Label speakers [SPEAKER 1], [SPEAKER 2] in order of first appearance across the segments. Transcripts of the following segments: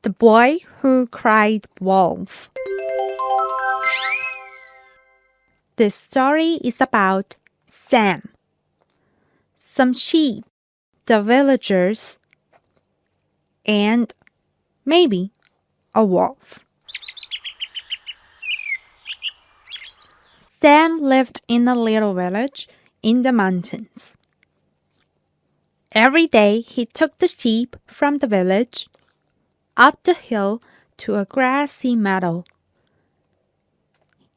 [SPEAKER 1] The Boy Who Cried Wolf. This story is about Sam, some sheep, the villagers, and maybe a wolf. Sam lived in a little village in the mountains. Every day he took the sheep from the village up the hill to a grassy meadow.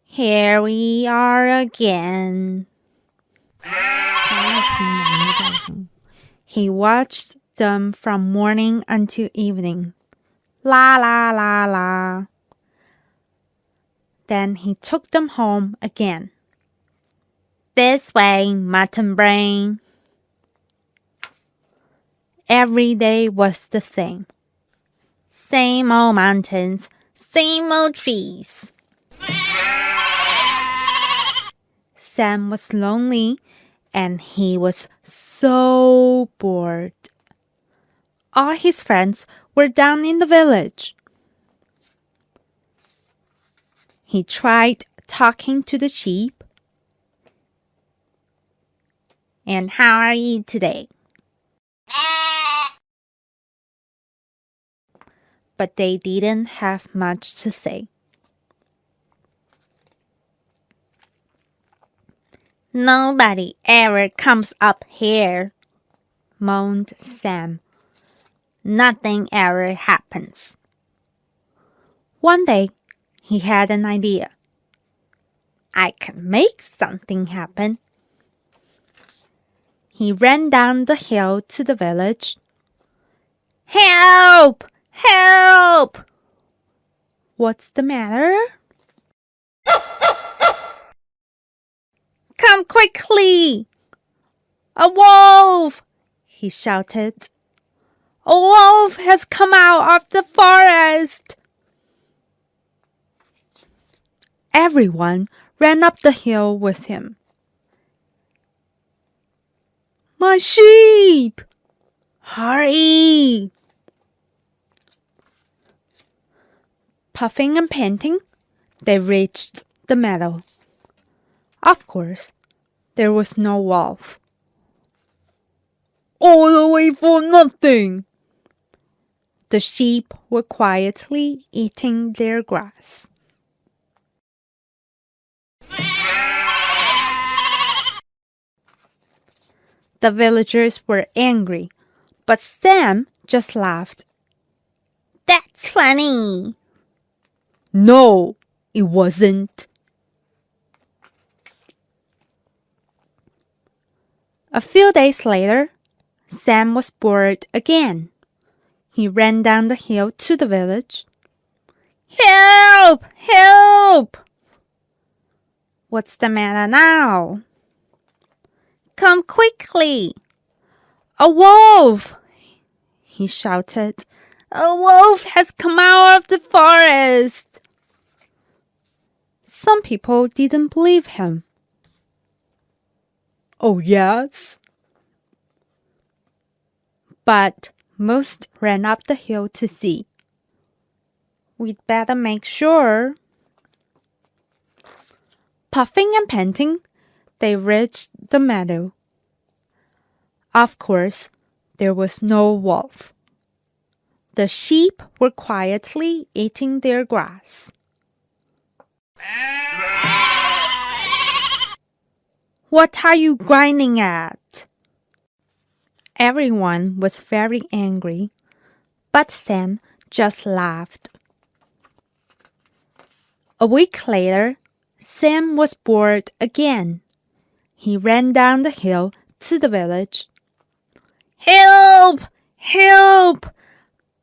[SPEAKER 1] Here we are again. He watched them from morning until evening. La la la la. Then he took them home again. This way, mutton brain. Every day was the same. Same old mountains, same old trees. Sam was lonely and he was so bored. All his friends were down in the village. He tried talking to the sheep. And how are you today? But they didn't have much to say. Nobody ever comes up here, moaned Sam. Nothing ever happens. One day, he had an idea. I can make something happen. He ran down the hill to the village. Help! Help! What's the matter? Come quickly! A wolf! He shouted. A wolf has come out of the forest! Everyone ran up the hill with him. My sheep! Hurry! Puffing and panting, they reached the meadow. Of course, there was no wolf. All the way for nothing! The sheep were quietly eating their grass. The villagers were angry, but Sam just laughed. That's funny. No, it wasn't. A few days later, Sam was bored again. He ran down the hill to the village. Help! Help! What's the matter now? Come quickly! A wolf! He shouted. A wolf has come out of the forest! Some people didn't believe him. Oh, yes? But most ran up the hill to see. We'd better make sure. Puffing and panting, they reached the meadow. Of course, there was no wolf. The sheep were quietly eating their grass. What are you grinding at? Everyone was very angry, but Sam just laughed. A week later, Sam was bored again. He ran down the hill to the village. Help! Help!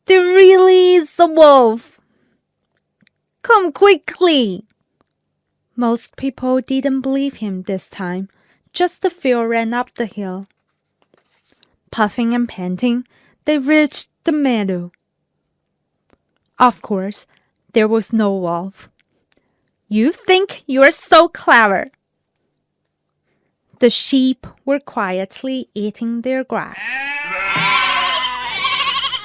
[SPEAKER 1] There really is a wolf! Come quickly! Most people didn't believe him this time. Just a few ran up the hill. Puffing and panting, they reached the meadow. Of course, there was no wolf. You think you're so clever. The sheep were quietly eating their grass.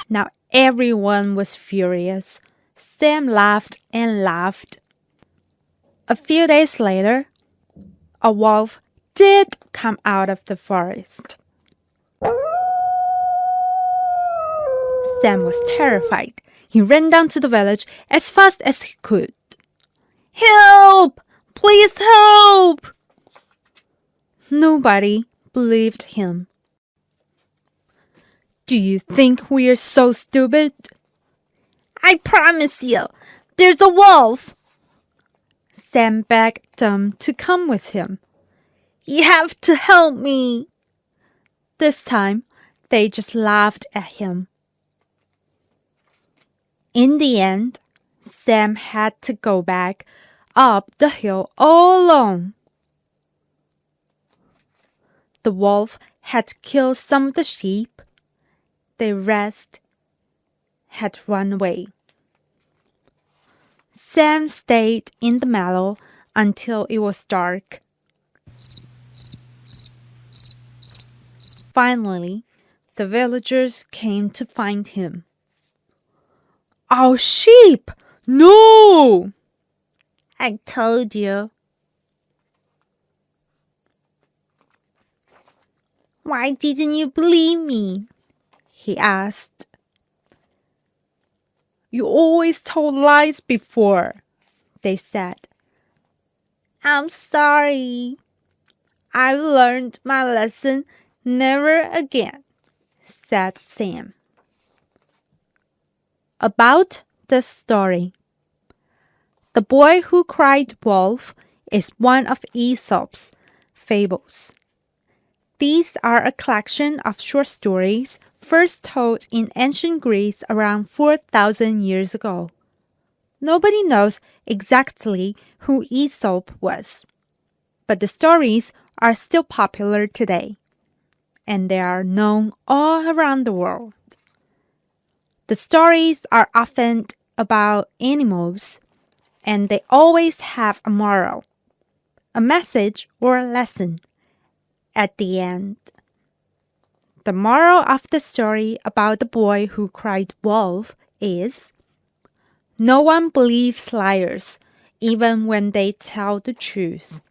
[SPEAKER 1] Now Everyone was furious. Sam laughed and laughed. A few days later, a wolf did come out of the forest. Sam was terrified. He ran down to the village as fast as he could. Help! Please help! Nobody believed him. Do you think we're so stupid? I promise you, there's a wolf. Sam begged them to come with him. You have to help me. This time, they just laughed at him. In the end, Sam had to go back up the hill all alone. The wolf had killed some of the sheep. The rest had run away. Sam stayed in the meadow until it was dark. Finally, the villagers came to find him. Our sheep! No! I told you. Why didn't you believe me? He asked. You always told lies before, they said. I'm sorry. I've learned my lesson. Never again, said Sam. About the story. The Boy Who Cried Wolf is one of Aesop's fables. These are a collection of short stories first told in ancient Greece around 4,000 years ago. Nobody knows exactly who Aesop was, but the stories are still popular today, and they are known all around the world. The stories are often about animals, and they always have a moral, a message or a lesson at the end. The moral of the story about the boy who cried wolf is, no one believes liars, even when they tell the truth.